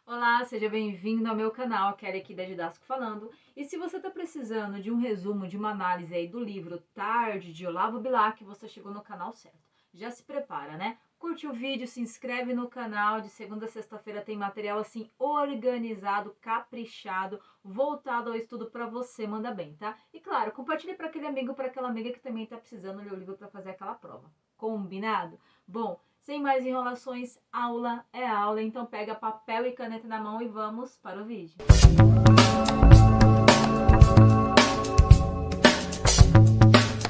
Olá, seja bem-vindo ao meu canal, Kelly aqui da Didasco falando. E se você está precisando de um resumo, de uma análise aí do livro Tarde, de Olavo Bilac, você chegou no canal certo. Já se prepara, né? Curte o vídeo, se inscreve no canal, de segunda a sexta-feira tem material assim organizado, caprichado, voltado ao estudo para você, manda bem, tá? E claro, compartilhe para aquele amigo, para aquela amiga que também está precisando ler o livro para fazer aquela prova. Combinado? Bom, sem mais enrolações, aula é aula, então pega papel e caneta na mão e vamos para o vídeo.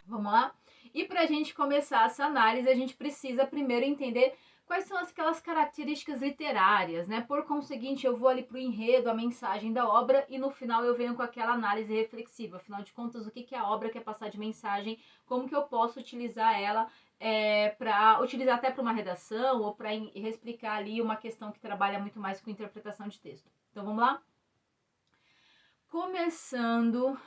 Vamos lá? E para a gente começar essa análise, a gente precisa primeiro entender quais são aquelas características literárias, né? Por conseguinte, eu vou ali para o enredo, a mensagem da obra, e no final eu venho com aquela análise reflexiva. Afinal de contas, o que a obra quer passar de mensagem, como que eu posso utilizar ela para utilizar até para uma redação ou para explicar ali uma questão que trabalha muito mais com interpretação de texto. Então vamos lá? Começando,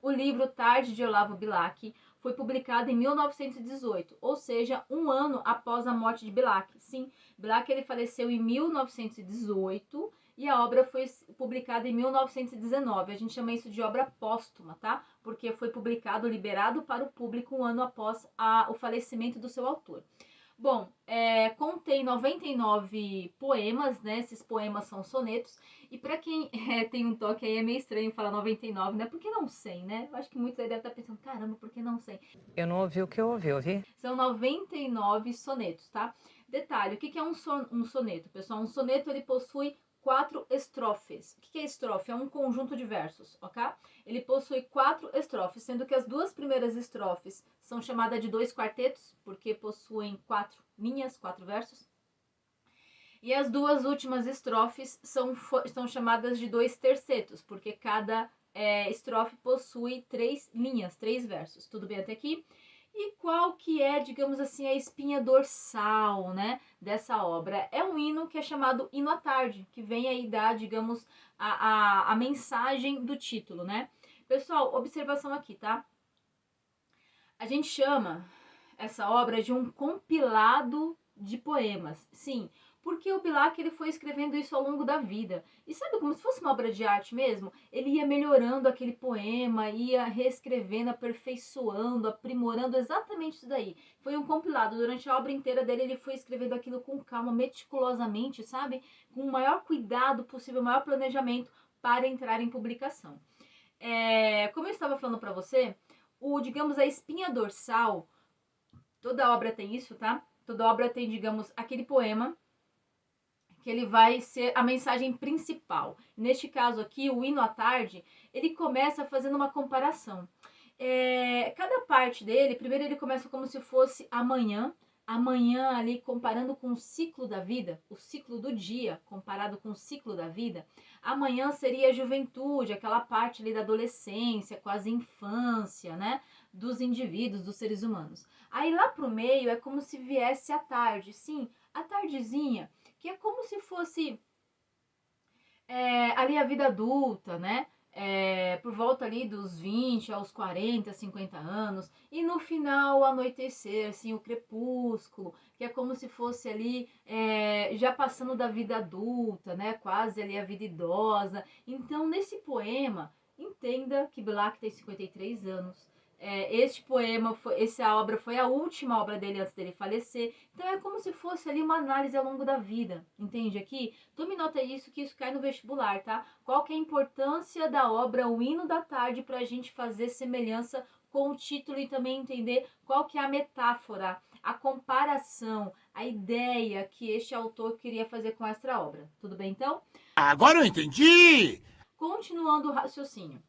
o livro Tarde, de Olavo Bilac foi publicado em 1918, ou seja, um ano após a morte de Bilac. Sim, Bilac ele faleceu em 1918 e a obra foi publicada em 1919. A gente chama isso de obra póstuma, tá? Porque foi publicado, liberado para o público um ano após o falecimento do seu autor. Bom, contém 99 poemas, né? Esses poemas são sonetos. E para quem tem um toque aí, é meio estranho falar 99, né? Por que não 100, né? Eu acho que muitos aí devem estar pensando, caramba, por que não 100? Eu não ouvi o que eu ouvi? São 99 sonetos, tá? Detalhe, o que é um soneto, pessoal? Um soneto, ele possui 4 estrofes. O que é estrofe? É um conjunto de versos, ok? Ele possui 4 estrofes, sendo que as duas primeiras estrofes são chamadas de 2 quartetos, porque possuem 4 linhas, 4 versos. E as duas últimas estrofes são chamadas de 2 tercetos, porque cada estrofe possui 3 linhas, 3 versos. Tudo bem até aqui? E qual que é, digamos assim, a espinha dorsal, né, dessa obra? É um hino que é chamado Hino à Tarde, que vem aí dar, digamos, a mensagem do título, né? Pessoal, observação aqui, tá? A gente chama essa obra de um compilado de poemas. Sim, porque o Bilac ele foi escrevendo isso ao longo da vida. E sabe, como se fosse uma obra de arte mesmo? Ele ia melhorando aquele poema, ia reescrevendo, aperfeiçoando, aprimorando exatamente isso daí. Foi um compilado. Durante a obra inteira dele, ele foi escrevendo aquilo com calma, meticulosamente, sabe? Com o maior cuidado possível, o maior planejamento para entrar em publicação. Como eu estava falando para você, digamos, a espinha dorsal, toda obra tem isso, tá? Toda obra tem, digamos, aquele poema que ele vai ser a mensagem principal. Neste caso aqui, o Hino à Tarde, ele começa fazendo uma comparação. Cada parte dele, primeiro ele começa como se fosse amanhã ali comparando com o ciclo da vida, o ciclo do dia comparado com o ciclo da vida. Amanhã seria a juventude, aquela parte ali da adolescência, quase infância, né, dos indivíduos, dos seres humanos. Aí lá pro meio é como se viesse a tarde, sim, a tardezinha, que é como se fosse ali a vida adulta, né? Por volta ali dos 20 aos 40, 50 anos, e no final o anoitecer, assim, o crepúsculo, que é como se fosse ali já passando da vida adulta, né? Quase ali a vida idosa. Então, nesse poema, entenda que Bilac tem 53 anos. Este poema, essa obra foi a última obra dele antes dele falecer. Então é como se fosse ali uma análise ao longo da vida, entende aqui? Tome nota disso, que isso cai no vestibular, tá? Qual que é a importância da obra O Hino da Tarde para a gente fazer semelhança com o título e também entender qual que é a metáfora, a comparação, a ideia que este autor queria fazer com esta obra. Tudo bem, então? Agora eu entendi! Continuando o raciocínio.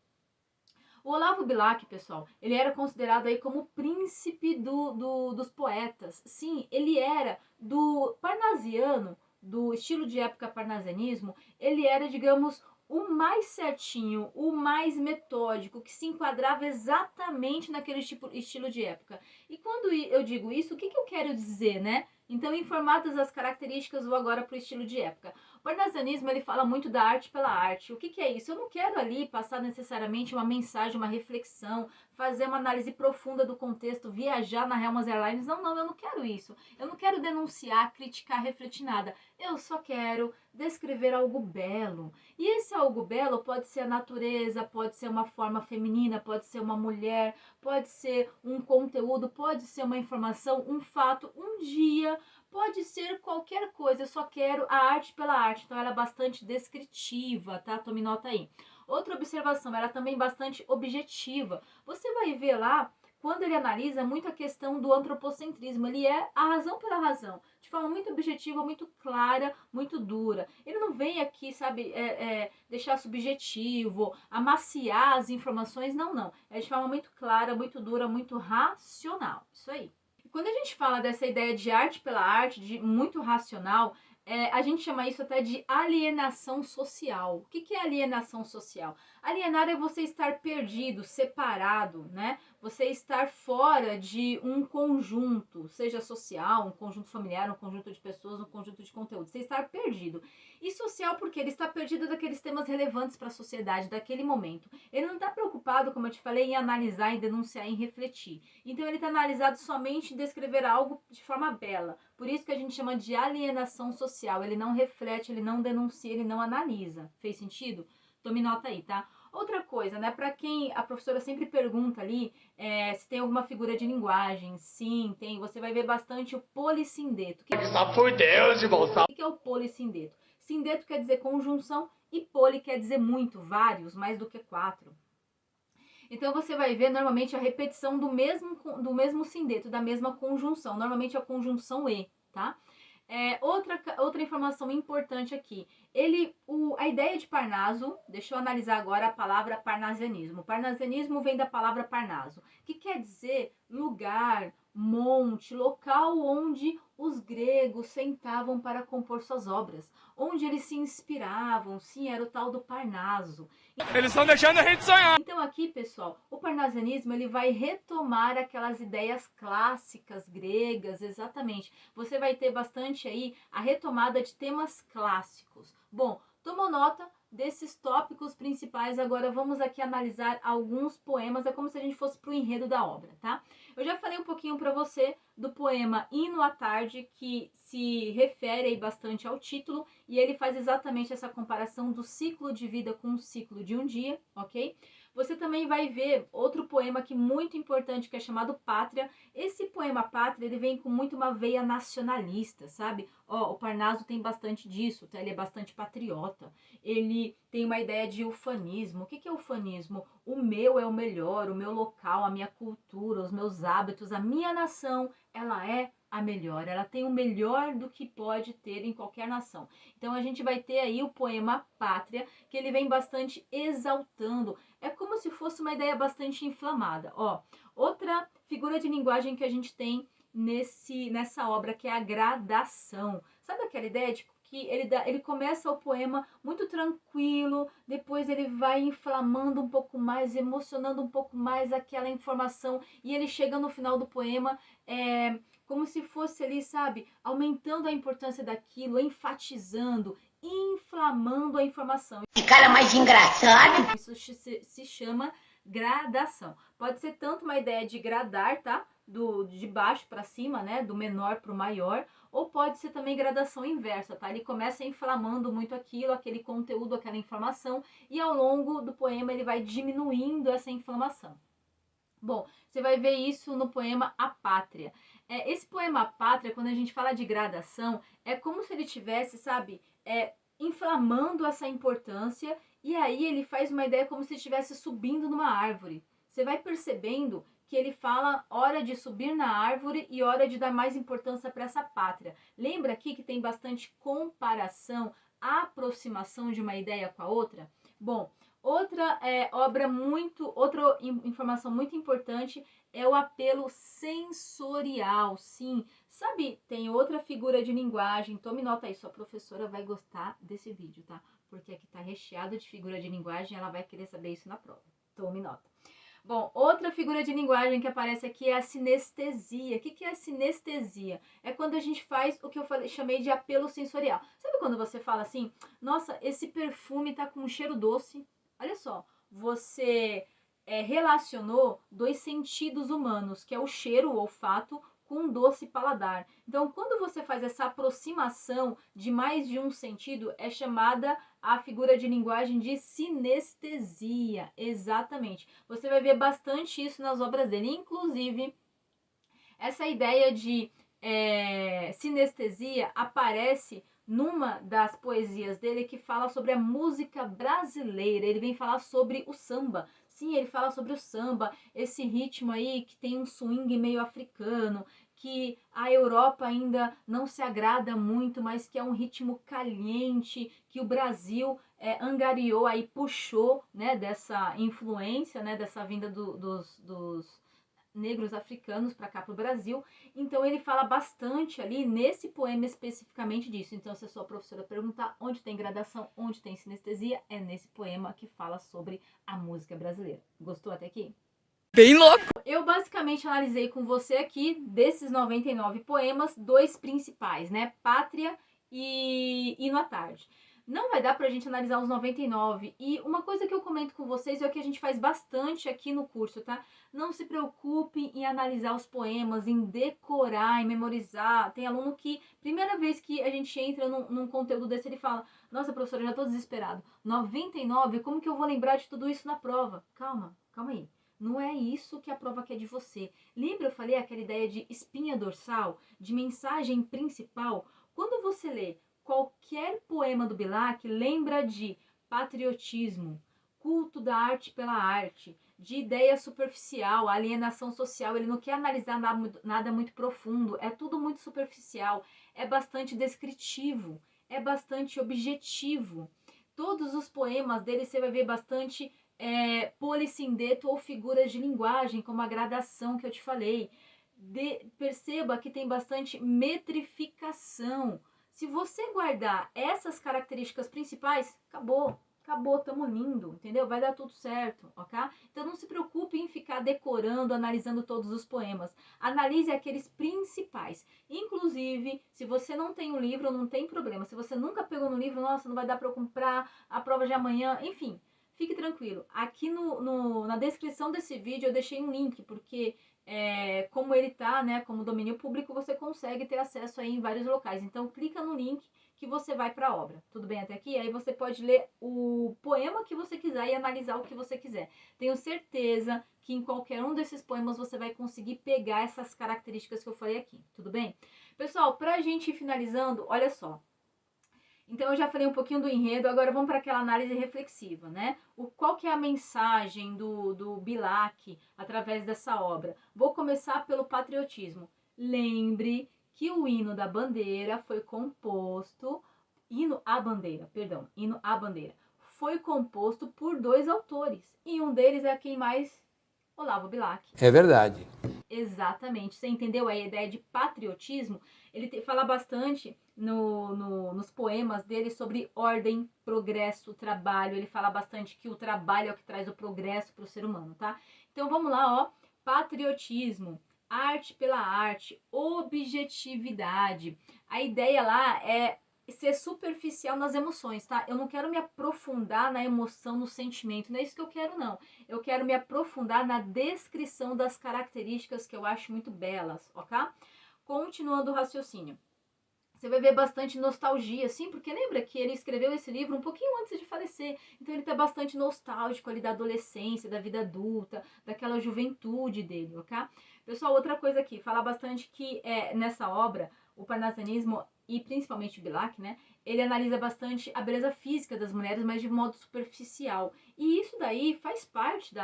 O Olavo Bilac, pessoal, ele era considerado aí como o príncipe dos poetas. Sim, ele era do parnasiano, do estilo de época parnasianismo, ele era, digamos, o mais certinho, o mais metódico, que se enquadrava exatamente naquele estilo de época. E quando eu digo isso, o que eu quero dizer, né? Então, informadas as características, vou agora para o estilo de época. O parnasianismo, ele fala muito da arte pela arte. O que que é isso? Eu não quero ali passar necessariamente uma mensagem, uma reflexão, fazer uma análise profunda do contexto, viajar na Helmas Airlines. Não, não, eu não quero isso. Eu não quero denunciar, criticar, refletir nada. Eu só quero descrever algo belo. E esse algo belo pode ser a natureza, pode ser uma forma feminina, pode ser uma mulher, pode ser um conteúdo, pode ser uma informação, um fato, um dia, pode ser qualquer coisa. Eu só quero a arte pela arte. Então ela é bastante descritiva, tá? Tome nota aí. Outra observação, ela é também bastante objetiva. Você vai ver lá, quando ele analisa muito a questão do antropocentrismo, ele é a razão pela razão, de forma muito objetiva, muito clara, muito dura. Ele não vem aqui, sabe, deixar subjetivo, amaciar as informações, não, não. É de forma muito clara, muito dura, muito racional. Isso aí. Quando a gente fala dessa ideia de arte pela arte, de muito racional, a gente chama isso até de alienação social. O que que é alienação social? Alienar é você estar perdido, separado, né? Você estar fora de um conjunto, seja social, um conjunto familiar, um conjunto de pessoas, um conjunto de conteúdo. Você estar perdido. E social porque ele está perdido daqueles temas relevantes para a sociedade, daquele momento. Ele não está preocupado, como eu te falei, em analisar, em denunciar, em refletir. Então ele está analisado somente em descrever algo de forma bela. Por isso que a gente chama de alienação social. Ele não reflete, ele não denuncia, ele não analisa. Fez sentido? Tome nota aí, tá? Outra coisa, né? Para quem a professora sempre pergunta ali se tem alguma figura de linguagem. Sim, tem. Você vai ver bastante o polissindeto. Só por Deus, irmão. O que é o polissindeto? Sindeto quer dizer conjunção e poli quer dizer muito, vários, mais do que 4. Então você vai ver normalmente a repetição do mesmo sindeto, da mesma conjunção, normalmente a conjunção e, tá? Outra informação importante aqui, a ideia de Parnaso, deixa eu analisar agora a palavra parnasianismo. Parnasianismo vem da palavra Parnaso, que quer dizer lugar, monte, local onde os gregos sentavam para compor suas obras, onde eles se inspiravam, sim, era o tal do Parnaso. Eles estão deixando a gente sonhar. Então aqui, pessoal, o parnasianismo ele vai retomar aquelas ideias clássicas gregas, exatamente. Você vai ter bastante aí a retomada de temas clássicos. Bom, tomou nota desses tópicos principais, agora vamos aqui analisar alguns poemas, é como se a gente fosse pro enredo da obra, tá? Eu já falei um pouquinho para você do poema Hino à Tarde, que se refere aí bastante ao título, e ele faz exatamente essa comparação do ciclo de vida com o ciclo de um dia, ok? Você também vai ver outro poema aqui muito importante, que é chamado Pátria. Esse poema Pátria, ele vem com muito uma veia nacionalista, sabe? Ó, o Parnaso tem bastante disso, tá? Ele é bastante patriota. Ele tem uma ideia de ufanismo. O que é ufanismo? O meu é o melhor, o meu local, a minha cultura, os meus hábitos, a minha nação, ela é a melhor, ela tem o melhor do que pode ter em qualquer nação. Então a gente vai ter aí o poema Pátria, que ele vem bastante exaltando. É como se fosse uma ideia bastante inflamada. Ó, outra figura de linguagem que a gente tem nessa obra, que é a gradação. Sabe aquela ideia de que ele começa o poema muito tranquilo, depois ele vai inflamando um pouco mais, emocionando um pouco mais aquela informação, e ele chega no final do poema como se fosse ali, sabe, aumentando a importância daquilo, enfatizando, inflamando a informação. Que cara mais engraçado! Isso se chama gradação. Pode ser tanto uma ideia de gradar, tá? De baixo para cima, né? Do menor para o maior, ou pode ser também gradação inversa, tá? Ele começa inflamando muito aquilo, aquele conteúdo, aquela informação, e ao longo do poema ele vai diminuindo essa inflamação. Bom, você vai ver isso no poema A Pátria. Esse poema A Pátria, quando a gente fala de gradação, é como se ele tivesse, sabe, inflamando essa importância, e aí ele faz uma ideia como se estivesse subindo numa árvore. Você vai percebendo que ele fala hora de subir na árvore e hora de dar mais importância para essa pátria. Lembra aqui que tem bastante comparação, aproximação de uma ideia com a outra? Bom, outra informação muito importante é o apelo sensorial, sim. Sabe, tem outra figura de linguagem, tome nota aí, sua professora vai gostar desse vídeo, tá? Porque aqui tá recheado de figura de linguagem, ela vai querer saber isso na prova. Tome nota. Bom, outra figura de linguagem que aparece aqui é a sinestesia. O que é a sinestesia? É quando a gente faz o que eu chamei de apelo sensorial. Sabe quando você fala assim, nossa, esse perfume tá com um cheiro doce? Olha só, você relacionou dois sentidos humanos, que é o cheiro, o olfato, com um doce paladar. Então, quando você faz essa aproximação de mais de um sentido, é chamada a figura de linguagem de sinestesia. Exatamente. Você vai ver bastante isso nas obras dele. Inclusive, essa ideia de sinestesia aparece numa das poesias dele que fala sobre a música brasileira. Ele vem falar sobre o samba. Sim, ele fala sobre o samba, esse ritmo aí que tem um swing meio africano, que a Europa ainda não se agrada muito, mas que é um ritmo caliente, que o Brasil angariou aí, puxou, né, dessa influência, né, dessa vinda dos negros africanos para cá para o Brasil. Então ele fala bastante ali nesse poema especificamente disso. Então se a sua professora perguntar onde tem gradação, onde tem sinestesia, é nesse poema que fala sobre a música brasileira. Gostou até aqui? Bem louco! Eu basicamente analisei com você aqui, desses 99 poemas, dois principais, né? Pátria e Hino à Tarde. Não vai dar pra gente analisar os 99. E uma coisa que eu comento com vocês é o que a gente faz bastante aqui no curso, tá? Não se preocupe em analisar os poemas, em decorar, em memorizar. Tem aluno que, primeira vez que a gente entra num conteúdo desse, ele fala, nossa, professora, eu já tô desesperado. 99, como que eu vou lembrar de tudo isso na prova? Calma, calma aí. Não é isso que a prova quer de você. Lembra, eu falei aquela ideia de espinha dorsal, de mensagem principal? Quando você lê qualquer poema do Bilac, lembra de patriotismo, culto da arte pela arte, de ideia superficial, alienação social. Ele não quer analisar nada muito profundo, é tudo muito superficial, é bastante descritivo, é bastante objetivo. Todos os poemas dele você vai ver bastante polissindeto ou figuras de linguagem, como a gradação que eu te falei. Perceba que tem bastante metrificação. Se você guardar essas características principais, acabou, tamo lindo, entendeu? Vai dar tudo certo, ok? Então não se preocupe em ficar decorando, analisando todos os poemas. Analise aqueles principais. Inclusive, se você não tem um livro, não tem problema. Se você nunca pegou no livro, nossa, não vai dar para eu comprar a prova de amanhã, enfim. Fique tranquilo, aqui na descrição desse vídeo eu deixei um link, porque como ele tá, né, como domínio público, você consegue ter acesso aí em vários locais. Então clica no link que você vai para a obra. Tudo bem até aqui? Aí você pode ler o poema que você quiser e analisar o que você quiser. Tenho certeza que em qualquer um desses poemas você vai conseguir pegar essas características que eu falei aqui. Tudo bem? Pessoal, pra gente ir finalizando, olha só. Então, eu já falei um pouquinho do enredo, agora vamos para aquela análise reflexiva, né? Qual que é a mensagem do Bilac através dessa obra? Vou começar pelo patriotismo. Lembre que o hino da bandeira foi composto... Hino à bandeira, foi composto por dois autores. E um deles é quem mais? Olavo Bilac. É verdade. Exatamente. Você entendeu a ideia de patriotismo? Ele fala bastante nos poemas dele sobre ordem, progresso, trabalho. Ele fala bastante que o trabalho é o que traz o progresso para o ser humano, tá? Então vamos lá, ó. Patriotismo, arte pela arte, objetividade. A ideia lá é ser superficial nas emoções, tá? Eu não quero me aprofundar na emoção, no sentimento, não é isso que eu quero, não. Eu quero me aprofundar na descrição das características que eu acho muito belas, ok? Continuando o raciocínio. Você vai ver bastante nostalgia, sim, porque lembra que ele escreveu esse livro um pouquinho antes de falecer. Então ele tá bastante nostálgico ali da adolescência, da vida adulta, daquela juventude dele, ok? Pessoal, outra coisa aqui, falar bastante que nessa obra, o parnasianismo e principalmente o Bilac, né? Ele analisa bastante a beleza física das mulheres, mas de modo superficial. E isso daí faz parte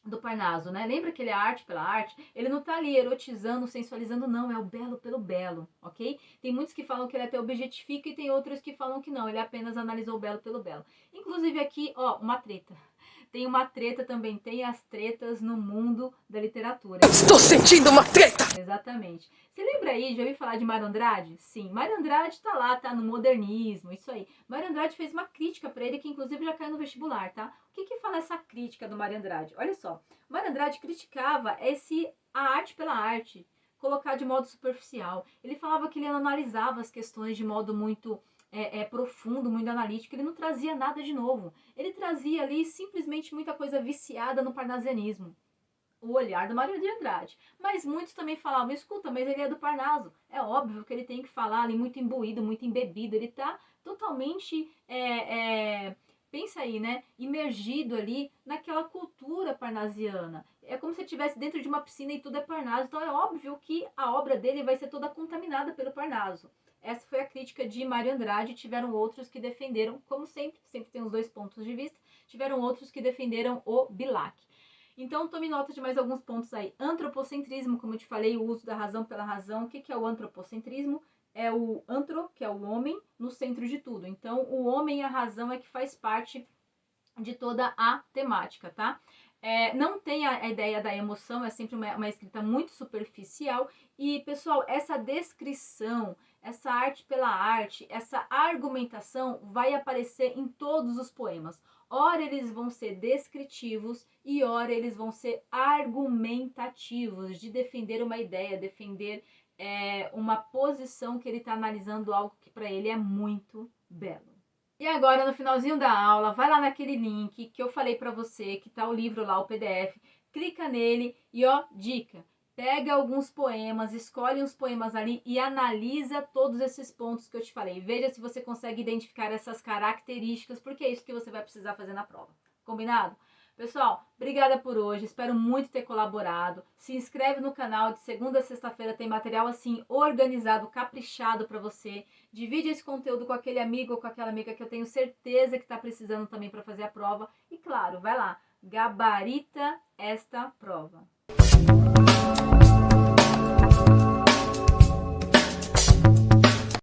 do Parnaso, né? Lembra que ele é arte pela arte? Ele não tá ali erotizando, sensualizando, não. É o belo pelo belo, ok? Tem muitos que falam que ele até objetifica e tem outros que falam que não. Ele apenas analisou o belo pelo belo. Inclusive aqui, ó, uma treta. Tem uma treta também. Tem as tretas no mundo da literatura. Estou sentindo uma treta! Exatamente. Você lembra Lembra aí, já ouviu falar de Mário Andrade? Sim, Mário Andrade tá lá, tá no modernismo, isso aí. Mário Andrade fez uma crítica para ele, que inclusive já caiu no vestibular, tá? O que que fala essa crítica do Mário Andrade? Olha só, Mário Andrade criticava a arte pela arte, colocar de modo superficial. Ele falava que ele analisava as questões de modo muito profundo, muito analítico, ele não trazia nada de novo. Ele trazia ali simplesmente muita coisa viciada no parnasianismo. O olhar do Mário de Andrade. Mas muitos também falavam, escuta, mas ele é do Parnaso. É óbvio que ele tem que falar ali muito imbuído, muito embebido. Ele tá totalmente, pensa aí, né? Imergido ali naquela cultura parnasiana. É como se ele estivesse dentro de uma piscina e tudo é Parnaso. Então é óbvio que a obra dele vai ser toda contaminada pelo Parnaso. Essa foi a crítica de Mário Andrade. Tiveram outros que defenderam, como sempre tem os dois pontos de vista, tiveram outros que defenderam o Bilac. Então, tome nota de mais alguns pontos aí. Antropocentrismo, como eu te falei, o uso da razão pela razão. O que é o antropocentrismo? É o antro, que é o homem, no centro de tudo. Então, o homem e a razão é que faz parte de toda a temática, tá? Não tem a ideia da emoção, é sempre uma escrita muito superficial. E, pessoal, essa descrição, essa arte pela arte, essa argumentação vai aparecer em todos os poemas. Ora eles vão ser descritivos e ora eles vão ser argumentativos, de defender uma ideia, defender uma posição que ele está analisando, algo que para ele é muito belo. E agora, no finalzinho da aula, vai lá naquele link que eu falei para você, que tá o livro lá, o PDF, clica nele e ó, dica, pega alguns poemas, escolhe uns poemas ali e analisa todos esses pontos que eu te falei. Veja se você consegue identificar essas características, porque é isso que você vai precisar fazer na prova. Combinado? Pessoal, obrigada por hoje, espero muito ter colaborado. Se inscreve no canal, de segunda a sexta-feira tem material assim, organizado, caprichado para você. Divide esse conteúdo com aquele amigo ou com aquela amiga que eu tenho certeza que está precisando também para fazer a prova. E claro, vai lá, gabarita esta prova.